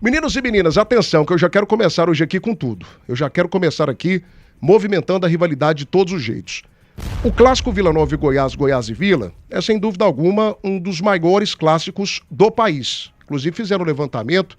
Meninos e meninas, atenção, que eu já quero começar hoje aqui com tudo. Eu já quero começar aqui movimentando a rivalidade de todos os jeitos. O clássico Vila Nova e Goiás, Goiás e Vila, é sem dúvida alguma um dos maiores clássicos do país. Inclusive fizeram um levantamento,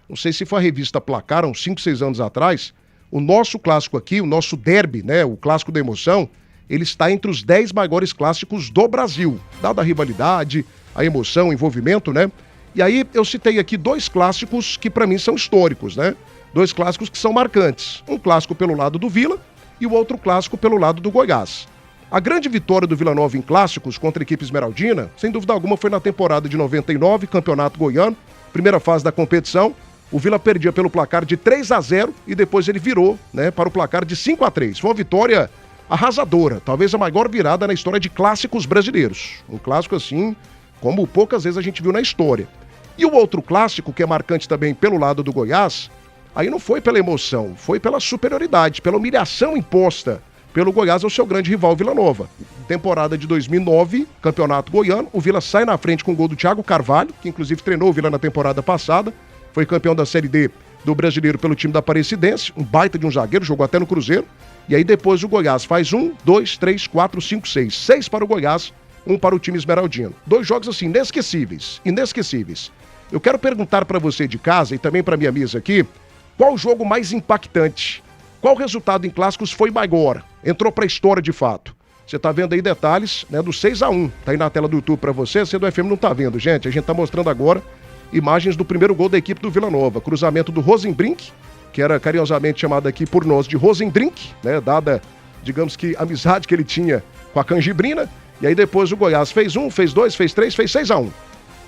não sei se foi a revista Placar, uns 5, 6 anos atrás, o nosso clássico aqui, o nosso derby, né, o clássico da emoção, ele está entre os 10 maiores clássicos do Brasil, dada a rivalidade, a emoção, o envolvimento, né? E aí eu citei aqui 2 clássicos que para mim são históricos, né? 2 clássicos que são marcantes. Um clássico pelo lado do Vila e o outro clássico pelo lado do Goiás. A grande vitória do Vila Nova em clássicos contra a equipe esmeraldina, sem dúvida alguma, foi na temporada de 99, Campeonato Goiano, primeira fase da competição. O Vila perdia pelo placar de 3-0 e depois ele virou, né, para o placar de 5-3. Foi uma vitória arrasadora, talvez a maior virada na história de clássicos brasileiros. Um clássico assim, como poucas vezes a gente viu na história. E o outro clássico, que é marcante também pelo lado do Goiás, aí não foi pela emoção, foi pela superioridade, pela humilhação imposta pelo Goiás ao seu grande rival Vila Nova. Temporada de 2009, Campeonato Goiano, o Vila sai na frente com o gol do Thiago Carvalho, que inclusive treinou o Vila na temporada passada, foi campeão da Série D do Brasileiro pelo time da Aparecidense, um baita de um zagueiro, jogou até no Cruzeiro, e aí depois o Goiás faz 1, 2, 3, 4, 5, 6. 6 para o Goiás, 1 para o time esmeraldino. 2 jogos assim, inesquecíveis. Eu quero perguntar para você de casa e também para minha mesa aqui, qual o jogo mais impactante? Qual resultado em clássicos foi maior? Entrou para a história de fato. Você tá vendo aí detalhes, né, do 6-1. Tá aí na tela do YouTube para você do FM não tá vendo, gente. A gente tá mostrando agora imagens do primeiro gol da equipe do Vila Nova. Cruzamento do Rosenbrink, que era carinhosamente chamado aqui por nós de Rosendrink, né, dada, digamos que, a amizade que ele tinha com a canjibrina. E aí depois o Goiás fez 1, fez 2, fez 3, fez 6-1.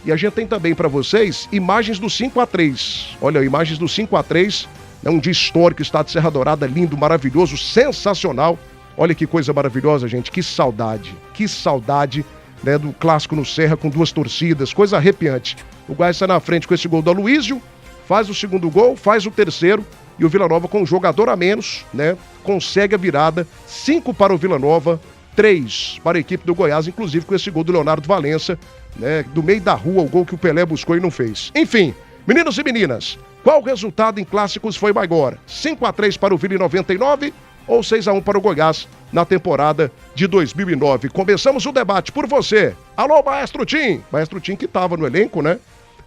E a gente tem também para vocês imagens do 5-3. Olha, imagens do 5-3, é um dia histórico, estado de Serra Dourada, lindo, maravilhoso, sensacional. Olha que coisa maravilhosa, gente, que saudade, né, do clássico no Serra com 2 torcidas, coisa arrepiante. O Goiás sai na frente com esse gol do Aloísio, faz o segundo gol, faz o terceiro, e o Vila Nova com um jogador a menos, né, consegue a virada, 5 para o Vila Nova, 3 para a equipe do Goiás, inclusive com esse gol do Leonardo Valença, né, do meio da rua, o gol que o Pelé buscou e não fez. Enfim, meninos e meninas, qual o resultado em clássicos foi maior? 5-3 para o Vila em 99 ou 6-1 para o Goiás na temporada de 2009? Começamos o debate por você. Alô, Maestro Tim! Maestro Tim que estava no elenco, né,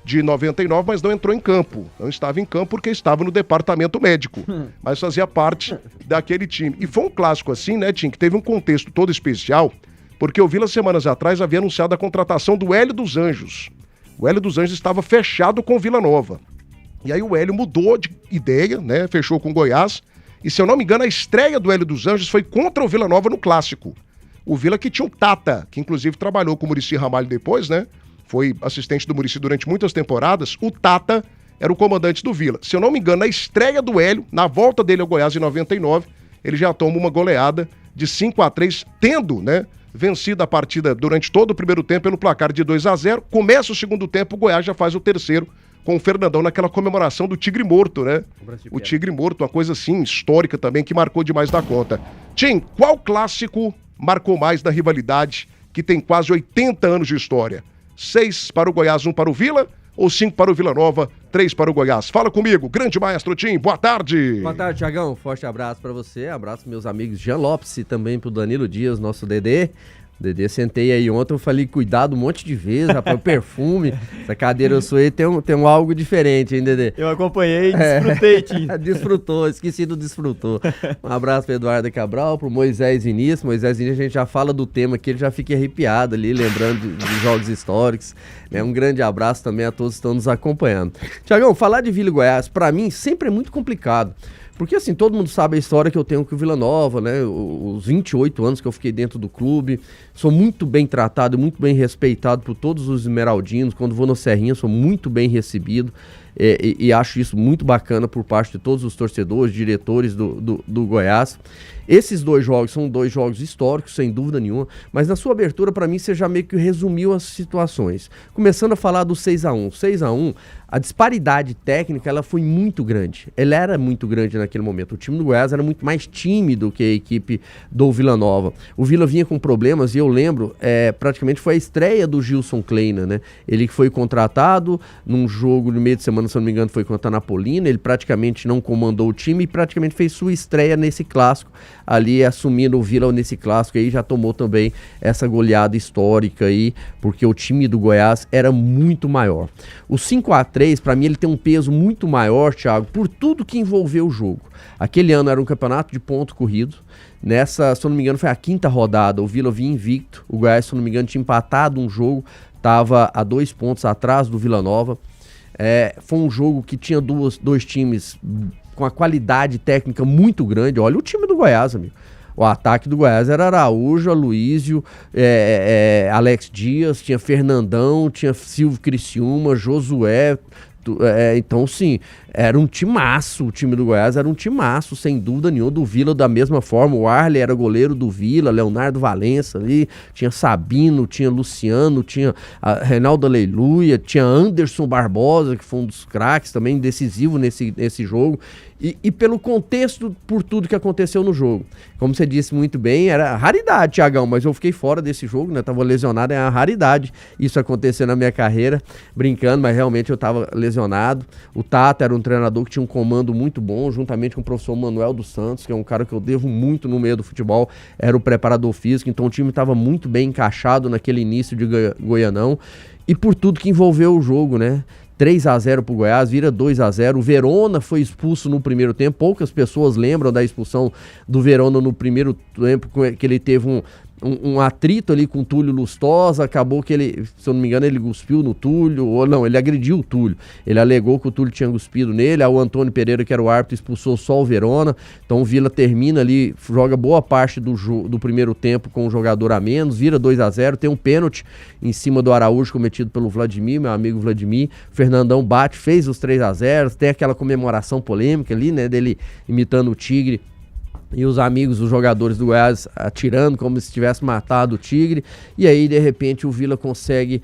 de 99, mas não entrou em campo. Não estava em campo porque estava no departamento médico, mas fazia parte daquele time. E foi um clássico assim, né, Tim, que teve um contexto todo especial, porque o Vila, semanas atrás, havia anunciado a contratação do Hélio dos Anjos. O Hélio dos Anjos estava fechado com o Vila Nova. E aí o Hélio mudou de ideia, né? Fechou com o Goiás. E se eu não me engano, a estreia do Hélio dos Anjos foi contra o Vila Nova no Clássico. O Vila que tinha um Tata, que inclusive trabalhou com o Muricy Ramalho depois, né? Foi assistente do Muricy durante muitas temporadas. O Tata era o comandante do Vila. Se eu não me engano, na estreia do Hélio, na volta dele ao Goiás em 99, ele já toma uma goleada de 5-3, tendo, né, vencido a partida durante todo o primeiro tempo pelo placar de 2-0. Começa o segundo tempo, o Goiás já faz o terceiro com o Fernandão naquela comemoração do Tigre Morto, né? O Tigre Morto, uma coisa assim, histórica também, que marcou demais da conta. Tim, qual clássico marcou mais da rivalidade que tem quase 80 anos de história? 6 para o Goiás, 1 para o Vila, ou 5 para o Vila Nova, 3 para o Goiás? Fala comigo, grande Maestro Tim, boa tarde. Boa tarde, Thiagão, forte abraço para você, abraço meus amigos Jean Lopes e também pro Danilo Dias, nosso Dedê. Dedê, sentei aí ontem, eu falei, cuidado um monte de vezes, rapaz, o perfume, essa cadeira eu sou aí, tem algo diferente, hein, Dedê? Eu acompanhei e desfrutei, Tim. Desfrutou, esqueci do desfrutou. Um abraço pro Eduardo Cabral, pro Moisés Vinícius. Moisés Vinícius, a gente já fala do tema aqui, ele já fica arrepiado ali, lembrando de jogos históricos, né? Um grande abraço também a todos que estão nos acompanhando. Thiagão, falar de Vila e Goiás, pra mim, sempre é muito complicado. Porque assim, todo mundo sabe a história que eu tenho com o Vila Nova, né? Os 28 anos que eu fiquei dentro do clube. Sou muito bem tratado, muito bem respeitado por todos os esmeraldinos. Quando vou no Serrinha, sou muito bem recebido. E acho isso muito bacana por parte de todos os torcedores, diretores do Goiás. Esses 2 jogos são 2 jogos históricos, sem dúvida nenhuma, mas na sua abertura, para mim, você já meio que resumiu as situações. Começando a falar do 6-1. 6-1, a disparidade técnica, ela foi muito grande. Ela era muito grande naquele momento. O time do Goiás era muito mais tímido que a equipe do Vila Nova. O Vila vinha com problemas e eu lembro, praticamente foi a estreia do Gilson Kleina, né? Ele foi contratado num jogo no meio de semana, se eu não me engano, foi contra a Napolina, ele praticamente não comandou o time e praticamente fez sua estreia nesse clássico, ali assumindo o Vila nesse clássico aí, já tomou também essa goleada histórica aí, porque o time do Goiás era muito maior. O 5-3, para mim, ele tem um peso muito maior, Thiago, por tudo que envolveu o jogo. Aquele ano era um campeonato de ponto corrido. Nessa, se eu não me engano, foi a 5ª rodada. O Vila vinha invicto. O Goiás, se eu não me engano, tinha empatado um jogo. Estava a 2 pontos atrás do Vila Nova. Foi um jogo que tinha dois times com a qualidade técnica muito grande. Olha o time do Goiás, amigo. O ataque do Goiás era Araújo, Aloísio, Alex Dias, tinha Fernandão, tinha Silvio Criciúma, Josué. Então, sim, era um timaço, o time do Goiás era um timaço, sem dúvida nenhuma, do Vila da mesma forma. O Arley era goleiro do Vila, Leonardo Valença ali, tinha Sabino, tinha Luciano, tinha Reinaldo Aleluia, tinha Anderson Barbosa, que foi um dos craques também, decisivo nesse jogo. E pelo contexto, por tudo que aconteceu no jogo. Como você disse muito bem, era raridade, Thiagão, mas eu fiquei fora desse jogo, né? Tava lesionado, é uma raridade isso acontecer na minha carreira, brincando, mas realmente eu tava lesionado. O Tata era um treinador que tinha um comando muito bom, juntamente com o professor Manuel dos Santos, que é um cara que eu devo muito no meio do futebol, era o preparador físico, então o time estava muito bem encaixado naquele início de Goianão, e por tudo que envolveu o jogo, né? 3-0 pro Goiás, vira 2-0. O Verona foi expulso no primeiro tempo. Poucas pessoas lembram da expulsão do Verona no primeiro tempo, que ele teve um atrito ali com o Túlio Lustosa. Acabou que ele, se eu não me engano, ele cuspiu no Túlio, ou não, ele agrediu o Túlio. Ele alegou que o Túlio tinha cuspido nele. Aí o Antônio Pereira, que era o árbitro, expulsou só o Verona. Então o Vila termina ali, joga boa parte do primeiro tempo com um jogador a menos, vira 2-0. Tem um pênalti em cima do Araújo cometido pelo Vladimir, meu amigo Vladimir. Fernandão bate, fez os 3-0. Tem aquela comemoração polêmica ali, né, dele imitando o Tigre. E os amigos, os jogadores do Goiás atirando como se tivesse matado o Tigre. E aí, de repente, o Vila consegue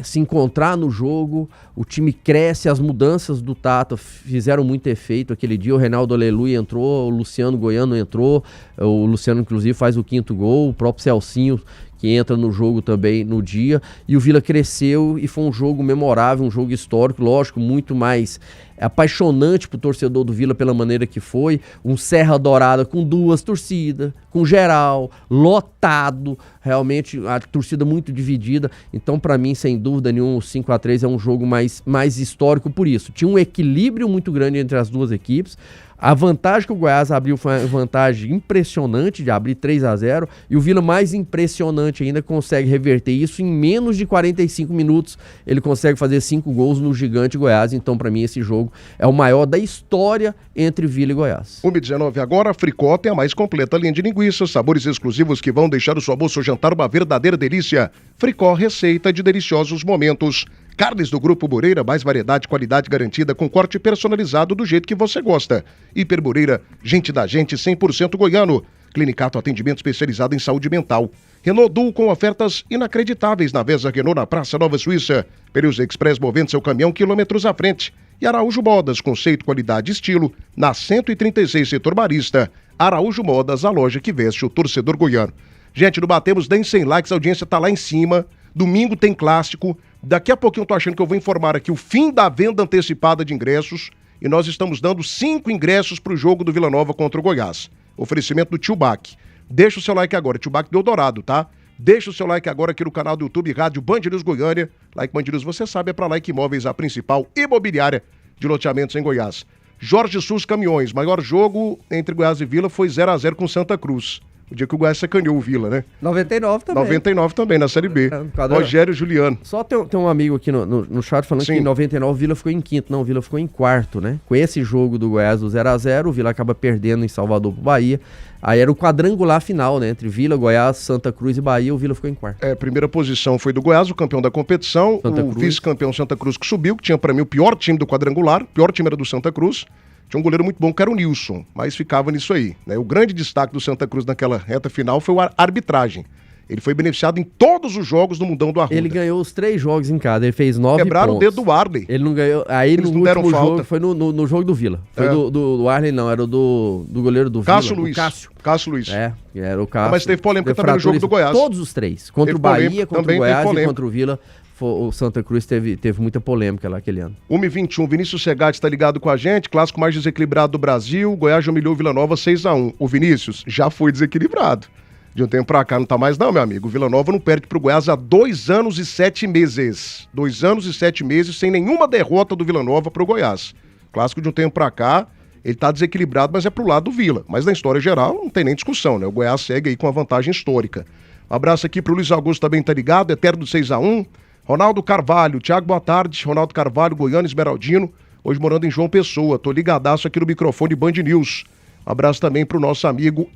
se encontrar no jogo. O time cresce, as mudanças do Tata fizeram muito efeito aquele dia. O Reinaldo Aleluia entrou, o Luciano Goiano entrou. O Luciano, inclusive, faz o 5º gol. O próprio Celcinho, que entra no jogo também no dia, e o Vila cresceu e foi um jogo memorável, um jogo histórico, lógico, muito mais apaixonante pro torcedor do Vila pela maneira que foi, um Serra Dourada com 2 torcidas, com geral, lotado, realmente a torcida muito dividida. Então, para mim, sem dúvida nenhuma, o 5-3 é um jogo mais histórico por isso. Tinha um equilíbrio muito grande entre as duas equipes. A vantagem que o Goiás abriu foi uma vantagem impressionante de abrir 3-0, e o Vila, mais impressionante ainda, consegue reverter isso em menos de 45 minutos. Ele consegue fazer 5 gols no gigante Goiás. Então, para mim, esse jogo é o maior da história entre Vila e Goiás. 1h19 agora, a Fricó tem a mais completa linha de linguiças, sabores exclusivos que vão deixar o seu almoço ou jantar uma verdadeira delícia. Fricó, receita de deliciosos momentos. Carnes do Grupo Moreira, mais variedade, qualidade garantida, com corte personalizado do jeito que você gosta. Hiper Moreira, gente da gente, 100% goiano. Clinicato, atendimento especializado em saúde mental. Renault Duo com ofertas inacreditáveis na Vesa Renault, na Praça Nova Suíça. Pneus Express, movendo seu caminhão quilômetros à frente. E Araújo Modas, conceito, qualidade e estilo, na 136 Setor Marista. Araújo Modas, a loja que veste o torcedor goiano. Gente, não batemos nem 100 likes, a audiência tá lá em cima. Domingo tem clássico. Daqui a pouquinho eu tô achando que eu vou informar aqui o fim da venda antecipada de ingressos, e nós estamos dando 5 ingressos pro jogo do Vila Nova contra o Goiás. Oferecimento do Tio Bac. Deixa o seu like agora, Tio Bac do Eldorado, tá? Deixa o seu like agora aqui no canal do YouTube Rádio Band News Goiânia. Like Band News, você sabe, é pra Like Imóveis, a principal imobiliária de loteamentos em Goiás. Jorge Sus Caminhões, maior jogo entre Goiás e Vila foi 0-0 com Santa Cruz. O dia que o Goiás sacaneou o Vila, né? 99 também. 99 também, na Série B. Rogério Juliano. Só tem um amigo aqui no chat falando que em 99 o Vila ficou em 5º. Não, o Vila ficou em 4º, né? Com esse jogo do Goiás do 0-0, o Vila acaba perdendo em Salvador pro Bahia. Aí era o quadrangular final, né? Entre Vila, Goiás, Santa Cruz e Bahia, o Vila ficou em 4º. Primeira posição foi do Goiás, o campeão da competição. O vice-campeão Santa Cruz que subiu, que tinha pra mim o pior time do quadrangular. O pior time era do Santa Cruz. Tinha um goleiro muito bom que era o Nilson, mas ficava nisso aí, né? O grande destaque do Santa Cruz naquela reta final foi a arbitragem. Ele foi beneficiado em todos os jogos do Mundão do Arruda. Ele ganhou os 3 jogos em casa, ele fez 9 Quebraram pontos. o dedo do Arley. Ele não ganhou, aí Eles no não deram último falta. jogo, foi no jogo do Vila. Foi do Arley não, era do goleiro do Cássio Vila. Luiz. Cássio. Cássio Luiz. Era o Cássio. Mas teve polêmica também no fratura jogo do Goiás. Todos os 3. Contra Teve o Bahia, polêmica, contra também o teve Goiás e polêmica. contra o Vila. O Santa Cruz teve muita polêmica lá aquele ano. 1h21, Vinícius Segatti está ligado com a gente, clássico mais desequilibrado do Brasil, Goiás humilhou o Vila Nova 6-1. O Vinícius já foi desequilibrado. De um tempo pra cá não tá mais não, meu amigo. O Vila Nova não perde pro Goiás há 2 anos e 7 meses. 2 anos e 7 meses sem nenhuma derrota do Vila Nova pro Goiás. Clássico de um tempo pra cá, ele tá desequilibrado, mas é pro lado do Vila. Mas na história geral não tem nem discussão, né? O Goiás segue aí com a vantagem histórica. Um abraço aqui pro Luiz Augusto, também tá ligado, eterno 6-1. Ronaldo Carvalho, Thiago, boa tarde. Ronaldo Carvalho, Goiânia, Esmeraldino. Hoje morando em João Pessoa. Tô ligadaço aqui no microfone Band News. Um abraço também pro nosso amigo,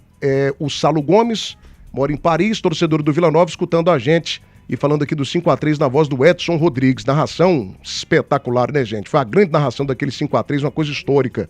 o Salo Gomes. Mora em Paris, torcedor do Vila Nova, escutando a gente e falando aqui do 5-3 na voz do Edson Rodrigues. Narração espetacular, né, gente? Foi a grande narração daquele 5-3, uma coisa histórica.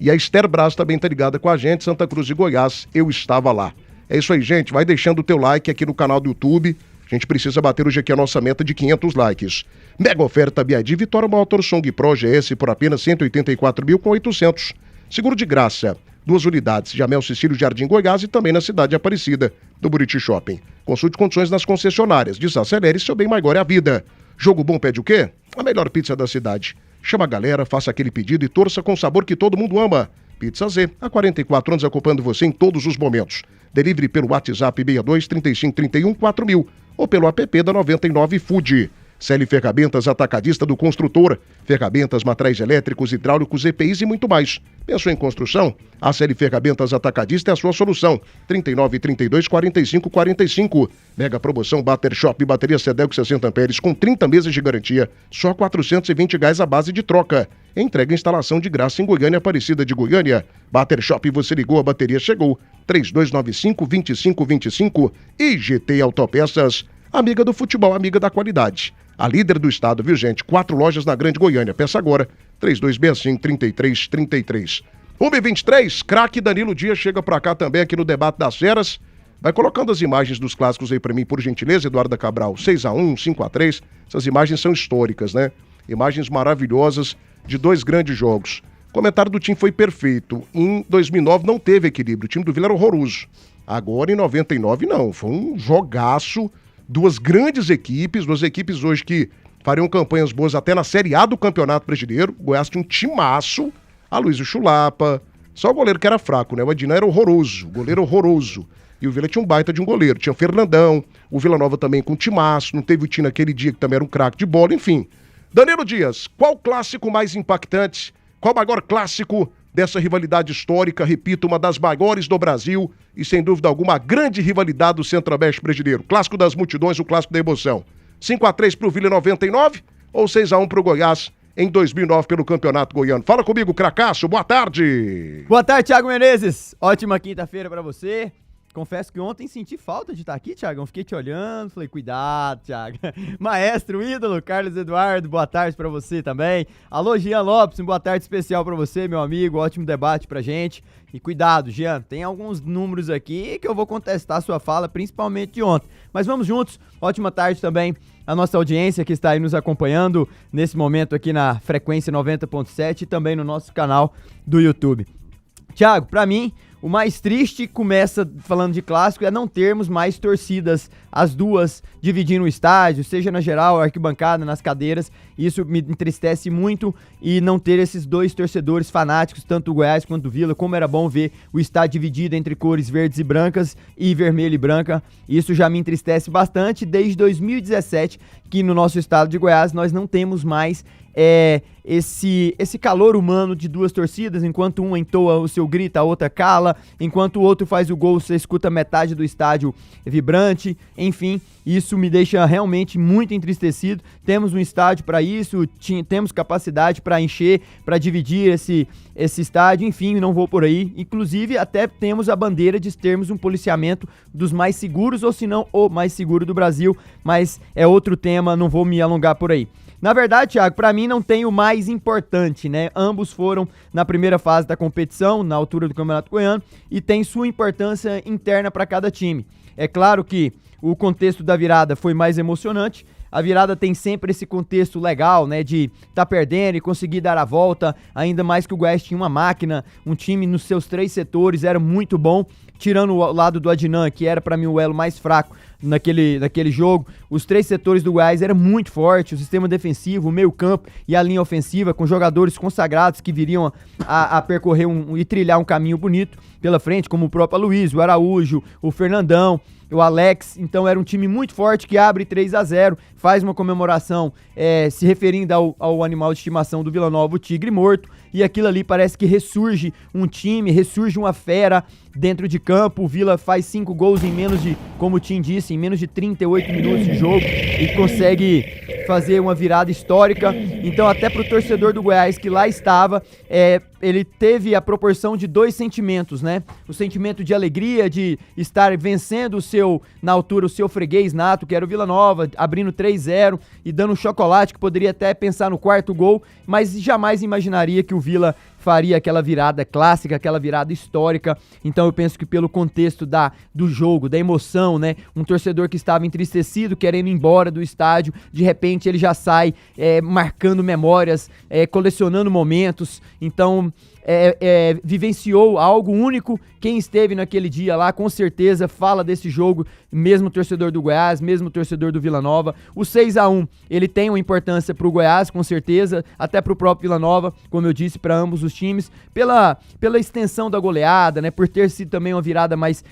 E a Esther Braz também tá ligada com a gente, Santa Cruz e Goiás, eu estava lá. É isso aí, gente, vai deixando o teu like aqui no canal do YouTube. A gente precisa bater hoje aqui a nossa meta de 500 likes. Mega oferta BID Vitória Motor Song Pro GS por apenas 184.800. Seguro de graça. 2 unidades, Jamel Cecílio Jardim Goiás e também na cidade de Aparecida, do Buriti Shopping. Consulte condições nas concessionárias. Desacelere seu bem maior é a vida. Jogo bom pede o quê? A melhor pizza da cidade. Chama a galera, faça aquele pedido e torça com o sabor que todo mundo ama. Pizza Z, há 44 anos acompanhando você em todos os momentos. Delivery pelo WhatsApp 62 35 31 4000 ou pelo app da 99 Food. CL Ferramentas, atacadista do construtor. Ferramentas, materiais elétricos, hidráulicos, EPIs e muito mais. Pensou em construção? A CL Ferramentas Atacadista é a sua solução. 39 32 45 45. Mega promoção Bater Shop, bateria Sedelco 60 amperes com 30 meses de garantia. Só R$ 420 a base de troca. Entrega e instalação de graça em Goiânia, Aparecida de Goiânia. Bater Shop, você ligou, a bateria chegou. 3295-2525. E GT Autopeças, amiga do futebol, amiga da qualidade. A líder do estado, viu, gente? 4 lojas na Grande Goiânia. Peça agora, 3265-3333. 1h23, craque Danilo Dias chega pra cá também aqui no Debate das Feras. Vai colocando as imagens dos clássicos aí pra mim, por gentileza, Eduardo Cabral. 6-1, 5-3. Essas imagens são históricas, né? Imagens maravilhosas de 2 grandes jogos. O comentário do time foi perfeito. Em 2009 não teve equilíbrio. O time do Vila era horroroso. Agora, em 99, não. Foi um jogaço. 2 grandes equipes. 2 equipes hoje que fariam campanhas boas até na Série A do Campeonato Brasileiro. O Goiás tinha um timaço. Aloysio Chulapa. Só o goleiro que era fraco, né? O Adina era horroroso. O goleiro horroroso. E o Vila tinha um baita de um goleiro. Tinha o Fernandão. O Vila Nova também com timaço. Não teve o Tino naquele dia que também era um craque de bola. Enfim. Danilo Dias, qual clássico mais impactante? Qual o maior clássico dessa rivalidade histórica? Repito, uma das maiores do Brasil e, sem dúvida alguma, a grande rivalidade do Centro-Oeste brasileiro. Clássico das multidões, o clássico da emoção. 5-3 pro Vila em 99 ou 6-1 pro Goiás em 2009 pelo Campeonato Goiano? Fala comigo, cracaço, boa tarde! Boa tarde, Thiago Menezes. Ótima quinta-feira pra você. Confesso que ontem senti falta de estar aqui, Thiagão. Fiquei te olhando, falei, cuidado, Thiago. Maestro, ídolo, Carlos Eduardo, boa tarde pra você também. Alô, Jean Lopes, boa tarde especial pra você, meu amigo. Ótimo debate pra gente. E cuidado, Jean, tem alguns números aqui que eu vou contestar a sua fala, principalmente de ontem. Mas vamos juntos. Ótima tarde também a nossa audiência que está aí nos acompanhando nesse momento aqui na frequência 90.7 e também no nosso canal do YouTube. Thiago, pra mim, o mais triste, começa falando de clássico, é não termos mais torcidas, as duas dividindo o estádio, seja na geral, arquibancada, nas cadeiras. Isso me entristece muito, e não ter esses 2 torcedores fanáticos, tanto o Goiás quanto o Vila. Como era bom ver o estádio dividido entre cores verdes e brancas e vermelho e branca. Isso já me entristece bastante desde 2017, que no nosso estado de Goiás nós não temos mais esse calor humano de 2 torcidas. Enquanto uma entoa o seu grito, a outra cala. Enquanto o outro faz o gol, você escuta metade do estádio vibrante. Enfim, isso me deixa realmente muito entristecido. Temos um estádio para isso, temos capacidade para encher, para dividir esse estádio. Enfim, não vou por aí. Inclusive, até temos a bandeira de termos um policiamento dos mais seguros, ou se não, o mais seguro do Brasil. Mas é outro tema, não vou me alongar por aí. Na verdade, Thiago, pra mim não tem o mais importante, né? Ambos foram na primeira fase da competição, na altura do Campeonato Goiano, e tem sua importância interna para cada time. É claro que o contexto da virada foi mais emocionante. A virada tem sempre esse contexto legal, né, de tá perdendo e conseguir dar a volta, ainda mais que o Goiás tinha uma máquina, um time nos seus 3 setores, era muito bom, tirando o lado do Adnan, que era para mim o elo mais fraco naquele jogo. Os 3 setores do Goiás eram muito fortes, o sistema defensivo, o meio campo e a linha ofensiva, com jogadores consagrados que viriam a percorrer e trilhar um caminho bonito pela frente, como o próprio Aloysio, o Araújo, o Fernandão, o Alex. Então era um time muito forte que abre 3-0, faz uma comemoração se referindo ao animal de estimação do Vila Nova, o Tigre Morto, e aquilo ali parece que ressurge um time, ressurge uma fera dentro de campo. O Vila faz 5 gols em menos de, como o Tim disse, em menos de 38 minutos de jogo e consegue fazer uma virada histórica. Então até pro torcedor do Goiás que lá estava, ele teve a proporção de 2 sentimentos, né? O sentimento de alegria, de estar vencendo na altura, o seu freguês nato, que era o Vila Nova, abrindo 3-0 e dando um chocolate, que poderia até pensar no 4º gol, mas jamais imaginaria que o Vila faria aquela virada clássica, aquela virada histórica. Então eu penso que pelo contexto do jogo, da emoção, né? Um torcedor que estava entristecido, querendo ir embora do estádio, de repente ele já sai marcando memórias, colecionando momentos. Então vivenciou algo único. Quem esteve naquele dia lá, com certeza fala desse jogo, mesmo o torcedor do Goiás, mesmo o torcedor do Vila Nova. O 6-1, ele tem uma importância pro Goiás, com certeza, até pro próprio Vila Nova, como eu disse, para ambos os times, pela extensão da goleada, né, por ter sido também uma virada mais,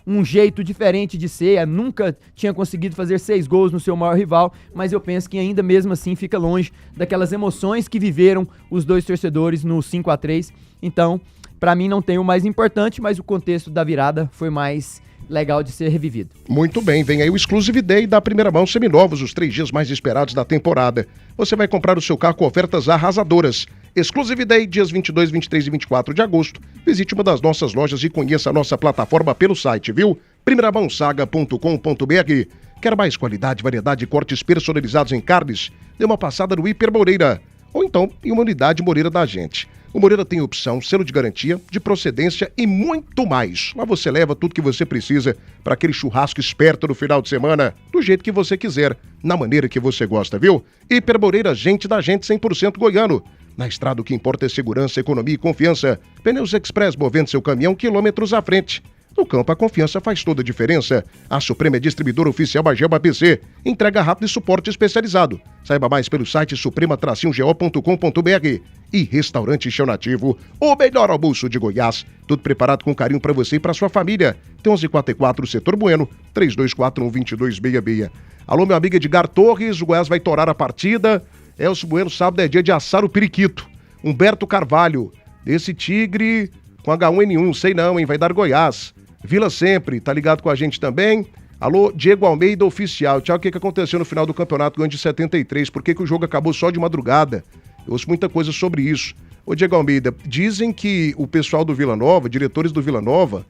um jeito diferente de ser. Nunca tinha conseguido fazer 6 gols no seu maior rival, mas eu penso que ainda mesmo assim fica longe daquelas emoções que viveram os dois torcedores no 5-3. Então, pra mim não tem o mais importante, mas o contexto da virada foi mais legal de ser revivido. Muito bem, vem aí o Exclusive Day da primeira mão seminovos, os 3 dias mais esperados da temporada. Você vai comprar o seu carro com ofertas arrasadoras. Exclusive Day, dias 22, 23 e 24 de agosto. Visite uma das nossas lojas e conheça a nossa plataforma pelo site, viu? primeiramãosaga.com.br. Quer mais qualidade, variedade e cortes personalizados em carnes? Dê uma passada no Hiper Moreira. Ou então em uma unidade Moreira da gente. O Moreira tem opção, selo de garantia, de procedência e muito mais. Lá você leva tudo que você precisa para aquele churrasco esperto no final de semana, do jeito que você quiser, na maneira que você gosta, viu? Hiper Moreira, gente da gente, 100% goiano. Na estrada o que importa é segurança, economia e confiança. Pneus Express, movendo seu caminhão quilômetros à frente. No campo, a confiança faz toda a diferença. A Suprema é distribuidora oficial Bageba PC. Entrega rápido e suporte especializado. Saiba mais pelo site suprema-go.com.br. E Restaurante Chão Nativo, o melhor almoço de Goiás. Tudo preparado com carinho para você e para sua família. Tem 1144 Setor Bueno, 3241-2266. Alô, meu amigo Edgar Torres, o Goiás vai torar a partida. Elcio Bueno, sábado é dia de assar o periquito. Humberto Carvalho, esse tigre com H1N1, sei não, hein, vai dar Goiás. Vila sempre, tá ligado com a gente também? Alô, Diego Almeida, oficial. Tchau, o que aconteceu no final do campeonato Grande de 73? Por que o jogo acabou só de madrugada? Eu ouço muita coisa sobre isso. Ô, Diego Almeida, dizem que o pessoal do Vila Nova, diretores do Vila Nova,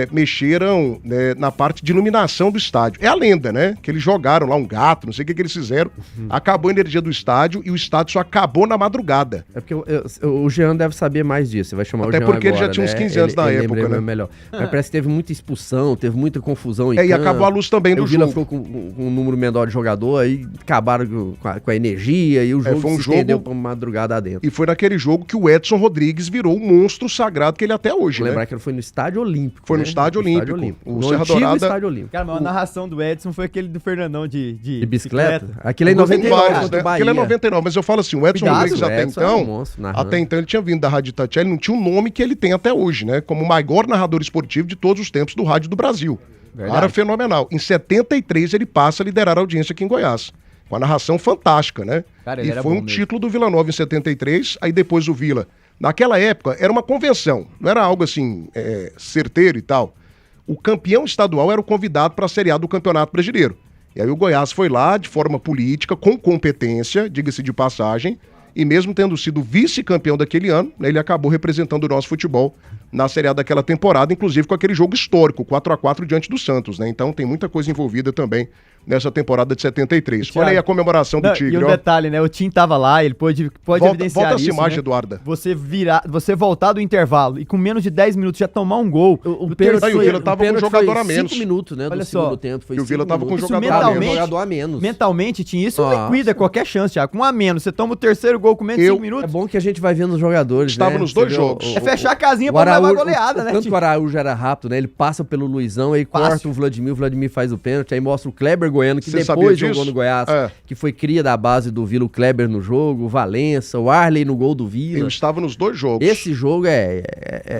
mexeram, né, na parte de iluminação do estádio. É a lenda, né? Que eles jogaram lá um gato, não sei o que eles fizeram. Acabou a energia do estádio e o estádio só acabou na madrugada. É porque o Jean deve saber mais disso. Você vai chamar até o Jean porque agora, ele já tinha uns 15 né? anos na época, né? Melhor. Mas parece que teve muita expulsão, teve muita confusão em e acabou a luz também do jogo. O Vila jogo. ficou com um número menor de jogador, aí acabaram com a energia e o jogo foi um se estendeu pra madrugada adentro. E foi naquele jogo que o Edson Rodrigues virou um monstro sagrado que ele é até hoje, Vou né? lembrar que ele foi no Estádio Olímpico. Foi no né? Estádio Olímpico. O No Serra antigo Dourada... Estádio Olímpico. Cara, mas a narração do Edson foi aquele do Fernandão de bicicleta. Aquele é em Tem 99 vários, contra né? o Bahia. Aquele é 99, mas eu falo assim, o Edson Cuidado, Rodrigues o até Edson é um monstro narrando. até então ele tinha vindo da Rádio Itatiaia, ele não tinha o nome que ele tem até hoje, né? Como o maior narrador esportivo de todos os tempos do rádio do Brasil. Cara fenomenal. Em 73 ele passa a liderar a audiência aqui em Goiás. Com a narração fantástica, né? Cara, ele e era foi bom um mesmo. título do Vila Nova em 73, aí depois o Vila. Naquela época era uma convenção, não era algo assim, certeiro e tal. O campeão estadual era o convidado para a Série A do Campeonato Brasileiro. E aí o Goiás foi lá de forma política, com competência, diga-se de passagem, e mesmo tendo sido vice-campeão daquele ano, né, ele acabou representando o nosso futebol na Série A daquela temporada, inclusive com aquele jogo histórico, 4-4 diante do Santos, né? Então tem muita coisa envolvida também nessa temporada de 73. Thiago, olha aí a comemoração do Tigre, e um detalhe, né? O Tim tava lá, ele pode evidenciar volta isso, essa imagem, né? Eduarda. Você voltar do intervalo e com menos de 10 minutos já tomar um gol. O pênalti, o Vila tava com um jogador a menos. 5 minutos, né? Olha do só. segundo tempo. Foi E o Vila tava com um Isso jogador a menos. Mentalmente, Tim, isso Nossa. liquida qualquer chance, Thiago. Com um a menos, você toma o terceiro gol com menos de 5 minutos. É bom que a gente vai vendo os jogadores, Estava né? nos dois Você vê jogos. É fechar a casinha o pra levar a Araújo, goleada, né, tanto Tim? que o Araújo era rápido, né? Ele passa pelo Luizão, aí corta o Vladimir faz o pênalti, aí mostra o Kleber Goiano, que Você sabia depois disso? jogou no Goiás, É. que foi cria da base do Vila, o Kleber no jogo, o Valença, o Arley no gol do Vila. Ele estava nos dois jogos. Esse jogo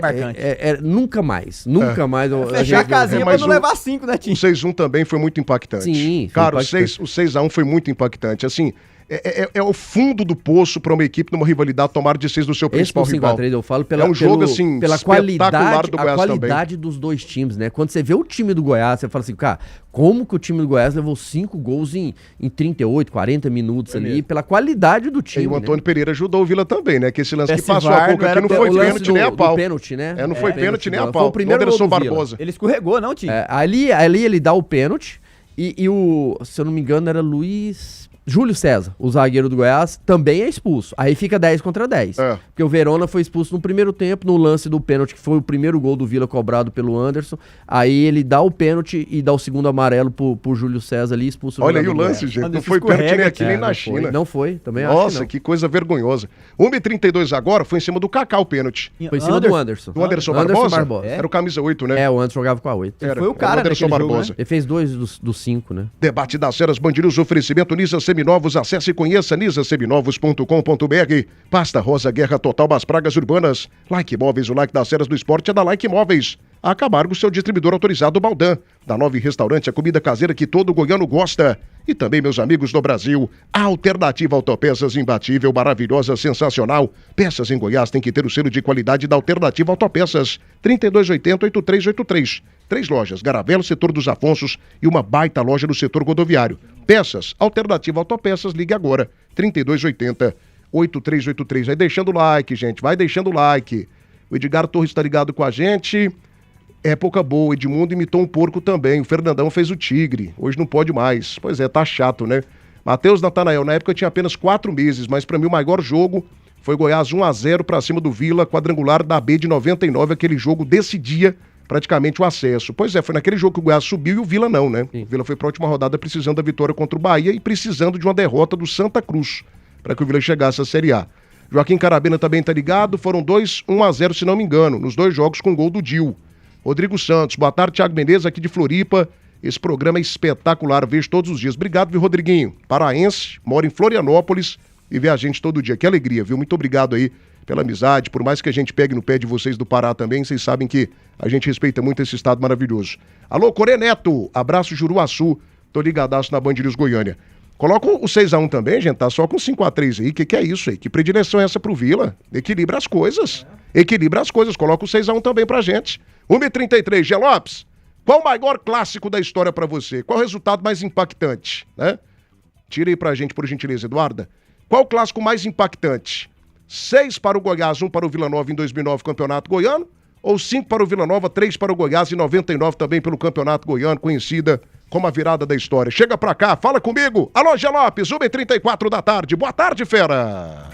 Marcante. nunca mais. Nunca mais. Fechar a casinha pra mas não o- levar 5, né, Tim? O 6-1 também foi muito impactante. Sim, foi Cara, impactante. o 6-1 foi muito impactante. Assim, é o fundo do poço para uma equipe numa rivalidade tomar de 6 do seu Esse principal por rival. 5x3 eu falo pela, É um jogo, assim, pela espetacular qualidade, do a Goiás qualidade dos dois times, né? Quando você vê o time do Goiás, você fala assim, cara, como que o time do Goiás levou 5 gols em 38, 40 minutos ali, pela qualidade do time, E o Antônio Pereira ajudou o Vila também, né? Que esse lance que Esse passou VAR a pouco não aqui era não o foi lance pênalti nem a pau. do pênalti, né? Não foi pênalti nem a Foi pau. o primeiro Anderson gol do Vila. Barbosa. Ele escorregou, não, Tim? Ali ele dá o pênalti e o, se eu não me engano, era Júlio César, o zagueiro do Goiás, também é expulso. Aí fica 10 contra 10. É. Porque o Verona foi expulso no primeiro tempo, no lance do pênalti, que foi o primeiro gol do Vila cobrado pelo Anderson. Aí ele dá o pênalti e dá o segundo amarelo pro Júlio César ali, expulso Olha aí o jogador do lance, Goiás. gente. Quando Não ele foi pênalti nem escorrega, aqui, nem na Não China. foi, não foi, também acho Nossa, que não. que coisa vergonhosa. 1h32 agora, foi em cima do Kaká o pênalti. Foi em cima do Anderson. Do Anderson Barbosa? Era o camisa 8, né? É, o Anderson jogava com a 8. Era, foi o cara o Anderson naquele jogo, Barbosa. Ele fez 2 dos 5, né? Debate das Feras Band News, oferecimento Nissan Seminovos, acesse e conheça nissanseminovos.com.br. Pasta Rosa, guerra total das pragas urbanas. Like Móveis, o like das Feras do esporte é da Like Móveis. A Camargo, seu distribuidor autorizado Baldan. Da Nove Restaurante, a comida caseira que todo goiano gosta. E também, meus amigos do Brasil, a Alternativa Autopeças, imbatível, maravilhosa, sensacional. Peças em Goiás tem que ter o selo de qualidade da Alternativa Autopeças. 3280-8383. 3 lojas, Garavelo, setor dos Afonsos e uma baita loja no setor rodoviário. Peças, Alternativa Autopeças, ligue agora. 3280-8383. Vai deixando o like, gente, vai deixando o like. O Edgar Torres está ligado com a gente. Época boa, Edmundo imitou um porco também. O Fernandão fez o tigre. Hoje não pode mais. Pois é, tá chato, né? Matheus Natanael, na época eu tinha apenas 4 meses, mas pra mim o maior jogo foi Goiás 1-0 pra cima do Vila, quadrangular da B de 99. Aquele jogo decidia praticamente o acesso. Pois é, foi naquele jogo que o Goiás subiu e o Vila não, né? Sim. O Vila foi pra última rodada precisando da vitória contra o Bahia e precisando de uma derrota do Santa Cruz para que o Vila chegasse à Série A. Joaquim Carabina também tá ligado. Foram 1-0, se não me engano, nos 2 jogos com gol do Dil. Rodrigo Santos, boa tarde, Thiago Menezes, aqui de Floripa. Esse programa é espetacular, vejo todos os dias. Obrigado, viu, Rodriguinho? Paraense, mora em Florianópolis e vê a gente todo dia. Que alegria, viu? Muito obrigado aí pela amizade. Por mais que a gente pegue no pé de vocês do Pará também, vocês sabem que a gente respeita muito esse estado maravilhoso. Alô, Corê Neto, abraço Juruaçu, tô ligadaço na Band News Goiânia. Coloca o 6-1 também, gente, tá só com 5-3 aí. Que é isso aí? Que predileção é essa pro Vila? Equilibra as coisas. Equilibra as coisas. Coloca o 6-1 também pra gente. 1h33, Gê Lopes, qual o maior clássico da história pra você? Qual o resultado mais impactante, né? Tira aí pra gente, por gentileza, Eduarda. Qual o clássico mais impactante? 6 para o Goiás, 1 para o Vila Nova em 2009, Campeonato Goiano? Ou 5 para o Vila Nova, 3 para o Goiás em 99 também pelo Campeonato Goiano, conhecida como a virada da história? Chega pra cá, fala comigo. Alô, Gê Lopes, 1h34 da tarde. Boa tarde, fera.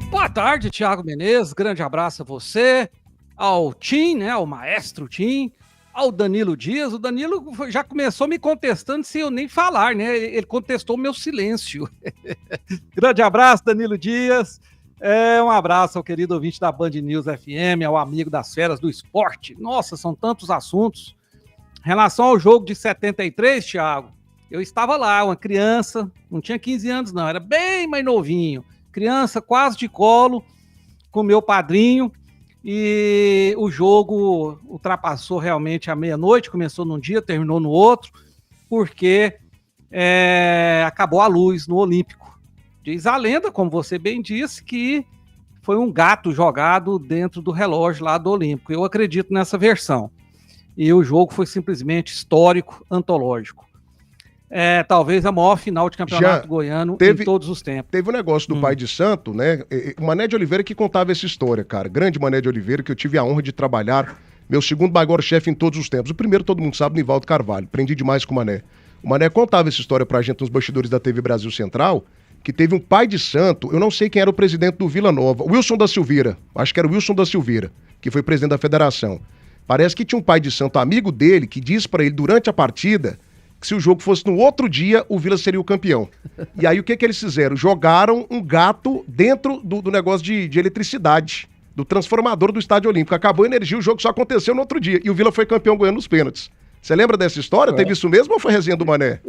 Boa tarde, Thiago Menezes. Grande abraço a você, ao Tim, né, ao maestro Tim, ao Danilo Dias. O Danilo já começou me contestando sem eu nem falar, né? Ele contestou o meu silêncio. Grande abraço, Danilo Dias. Um abraço ao querido ouvinte da Band News FM, ao amigo das feras do esporte. Nossa, são tantos assuntos. Em relação ao jogo de 73, Thiago, eu estava lá, uma criança, não tinha 15 anos não, era bem mais novinho. Criança quase de colo, com meu padrinho, e o jogo ultrapassou realmente a meia-noite, começou num dia, terminou no outro, porque acabou a luz no Olímpico. Diz a lenda, como você bem disse, que foi um gato jogado dentro do relógio lá do Olímpico. Eu acredito nessa versão. E o jogo foi simplesmente histórico, antológico. Talvez a maior final de campeonato goiano em todos os tempos. Teve um negócio do pai de santo, né? O Mané de Oliveira que contava essa história, cara. Grande Mané de Oliveira, que eu tive a honra de trabalhar. Meu segundo maior chefe em todos os tempos. O primeiro, todo mundo sabe, Nivaldo Carvalho. Aprendi demais com o Mané. O Mané contava essa história pra gente nos bastidores da TV Brasil Central, que teve um pai de santo, eu não sei quem era o presidente do Vila Nova, Wilson da Silveira, acho que era o Wilson da Silveira, que foi presidente da federação. Parece que tinha um pai de santo amigo dele que disse pra ele durante a partida que se o jogo fosse no outro dia, o Vila seria o campeão. E aí o que eles fizeram? Jogaram um gato dentro do negócio de eletricidade, do transformador do Estádio Olímpico. Acabou a energia, o jogo só aconteceu no outro dia. E o Vila foi campeão goiano nos pênaltis. Você lembra dessa história? Teve isso mesmo ou foi resenha do Mané?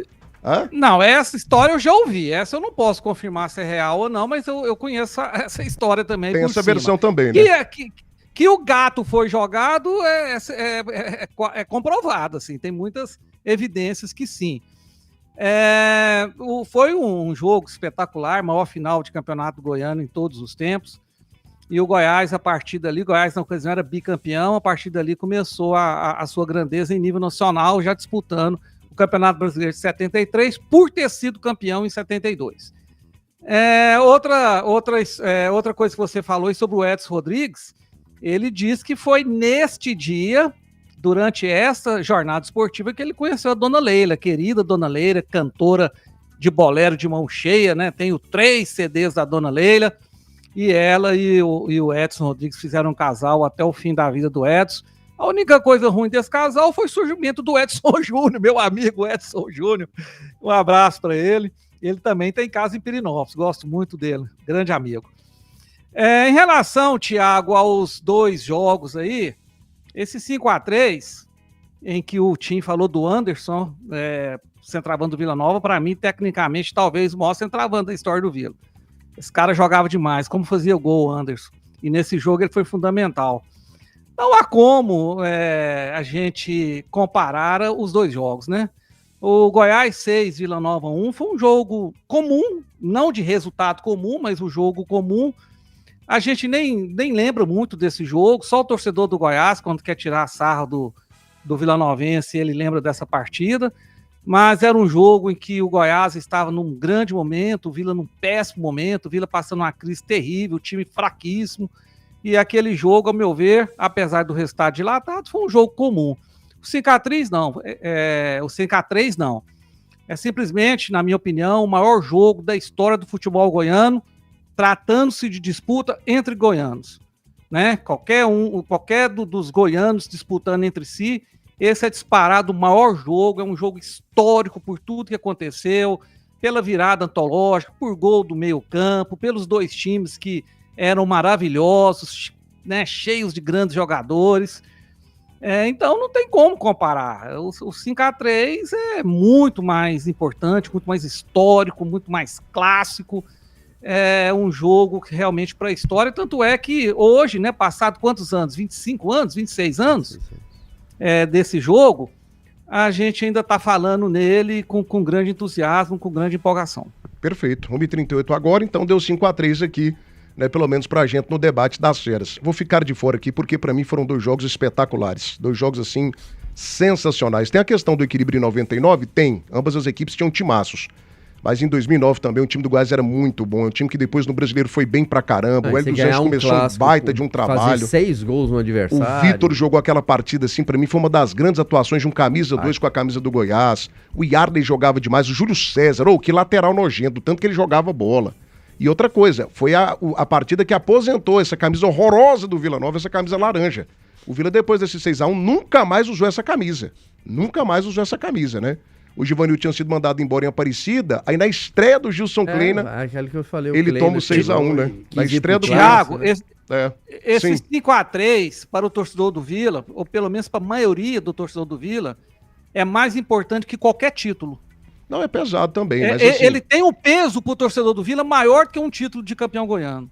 Hã? Não, essa história eu já ouvi. Essa eu não posso confirmar se é real ou não, mas eu conheço essa história também. Tem essa versão também, né? Que o gato foi jogado é comprovado, assim. Tem muitas evidências que sim. Foi um jogo espetacular, maior final de campeonato goiano em todos os tempos. E o Goiás, a partir dali, Goiás na ocasião era bicampeão, a partir dali começou a sua grandeza em nível nacional, já disputando o Campeonato Brasileiro de 73, por ter sido campeão em 72. Outra coisa que você falou sobre o Edson Rodrigues, ele diz que foi neste dia, durante essa jornada esportiva, que ele conheceu a Dona Leila, querida Dona Leila, cantora de bolero de mão cheia, né? Tenho 3 CDs da Dona Leila, e ela e o Edson Rodrigues fizeram um casal até o fim da vida do Edson. A única coisa ruim desse casal foi o surgimento do Edson Júnior, meu amigo Edson Júnior. Um abraço para ele. Ele também tem casa em Pirinópolis, gosto muito dele, grande amigo. Em relação, Thiago, aos 2 jogos aí, esse 5-3, em que o Tim falou do Anderson, centroavante do Vila Nova, para mim, tecnicamente, talvez o maior centroavante da história do Vila. Esse cara jogava demais, como fazia o gol, o Anderson. E nesse jogo ele foi fundamental. Não há como a gente comparar os 2 jogos, né? O Goiás 6, Vila Nova 1, foi um jogo comum, não de resultado comum, mas um jogo comum. A gente nem lembra muito desse jogo, só o torcedor do Goiás, quando quer tirar sarro do vilanovense, ele lembra dessa partida, mas era um jogo em que o Goiás estava num grande momento, o Vila num péssimo momento, o Vila passando uma crise terrível, o time fraquíssimo, e aquele jogo, ao meu ver, apesar do resultado dilatado, foi um jogo comum. O 5-3 não, o 5-3 não. É simplesmente, na minha opinião, o maior jogo da história do futebol goiano, tratando-se de disputa entre goianos, né? Qualquer dos goianos disputando entre si, esse é disparado o maior jogo, é um jogo histórico por tudo que aconteceu, pela virada antológica, por gol do meio campo, pelos 2 times que eram maravilhosos, né? Cheios de grandes jogadores. Então não tem como comparar. O 5-3 é muito mais importante, muito mais histórico, muito mais clássico. É um jogo que realmente para a história, tanto é que hoje, né, passado quantos anos? 25 anos, 26 anos desse jogo, a gente ainda está falando nele com grande entusiasmo, com grande empolgação. Perfeito, 1h38 agora, então deu 5-3 aqui, né, pelo menos pra gente no debate das feras. Vou ficar de fora aqui porque para mim foram 2 jogos espetaculares, 2 jogos assim sensacionais. Tem a questão do equilíbrio em 99? Tem, ambas as equipes tinham timaços. Mas em 2009 também o time do Goiás era muito bom. É um time que depois no Brasileiro foi bem pra caramba. O Hélio dos Anjos começou um baita de um trabalho. Fazer 6 gols no adversário. O Vitor jogou aquela partida assim, pra mim foi uma das grandes atuações de um camisa 2 com a camisa do Goiás. O Yarley jogava demais. O Júlio César, que lateral nojento, tanto que ele jogava bola. E outra coisa, foi a partida que aposentou essa camisa horrorosa do Vila Nova, essa camisa laranja. O Vila, depois desse 6-1, nunca mais usou essa camisa. Nunca mais usou essa camisa, né? O Givanil tinha sido mandado embora em Aparecida, aí na estreia do Gilson Kleina, aquele que eu falei, ele toma o 6-1, né? Na estreia do Thiago, esse 5-3 para o torcedor do Vila, ou pelo menos para a maioria do torcedor do Vila, é mais importante que qualquer título. Não, é pesado também. Mas, assim, ele tem um peso para o torcedor do Vila maior que um título de campeão goiano.